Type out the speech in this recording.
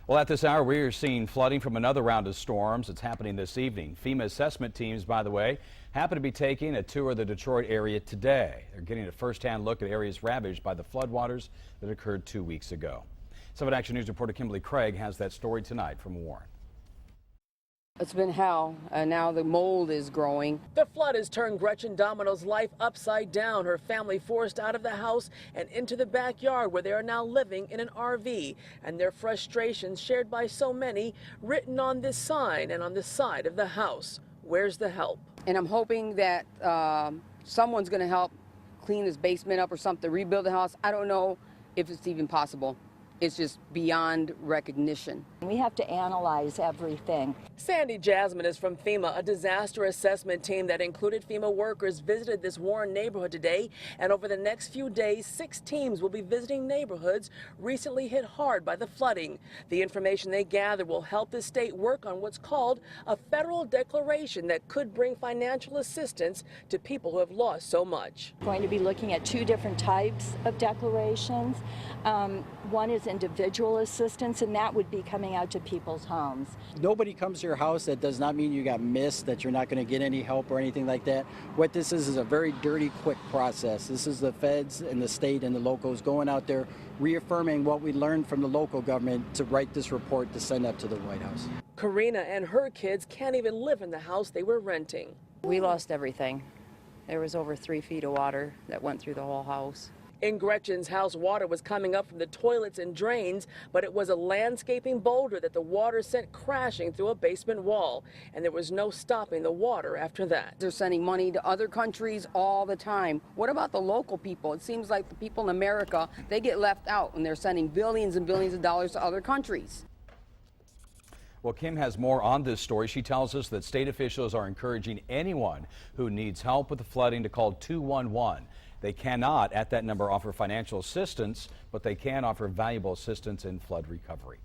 Well, at this hour, we are seeing flooding from another round of storms. It's happening this evening. FEMA assessment teams, by the way, happen to be taking a tour of the Detroit area today. They're getting a first-hand look at areas ravaged by the floodwaters that occurred 2 weeks ago. 7 Action News reporter Kimberly Craig has that story tonight from Warren. It's been hell, and now the mold is growing. The flood has turned Gretchen Domino's life upside down. Her family forced out of the house and into the backyard where they are now living in an RV. And their frustrations shared by so many written on this sign and on the side of the house. Where's the help? And I'm hoping that someone's going to help clean this basement up or something, rebuild the house. I don't know if it's even possible. It's just beyond recognition. We have to analyze everything. Sandy Jasmine is from FEMA. A disaster assessment team that included FEMA workers visited this Warren neighborhood today. And over the next few days, 6 teams will be visiting neighborhoods recently hit hard by the flooding. The information they gather will help the state work on what's called a federal declaration that could bring financial assistance to people who have lost so much. We're going to be looking at 2 different types of declarations. One is individual assistance, and that would be coming out to people's homes. Nobody comes to your house. That does not mean you got missed, that you're not going to get any help or anything like that. What this is a very dirty, quick process. This is the feds and the state and the locals going out there reaffirming what we learned from the local government to write this report to send up to the White House. Karina and her kids can't even live in the house they were renting. We lost everything. There was over 3 feet of water that went through the whole house. In Gretchen's house, water was coming up from the toilets and drains, but it was a landscaping boulder that the water sent crashing through a basement wall, and there was no stopping the water after that. They're sending money to other countries all the time. What about the local people? It seems like the people in America, they get left out, and they're sending billions and billions of dollars to other countries. Well, Kim has more on this story. She tells us that state officials are encouraging anyone who needs help with the flooding to call 211. They cannot, at that number, offer financial assistance, but they can offer valuable assistance in flood recovery.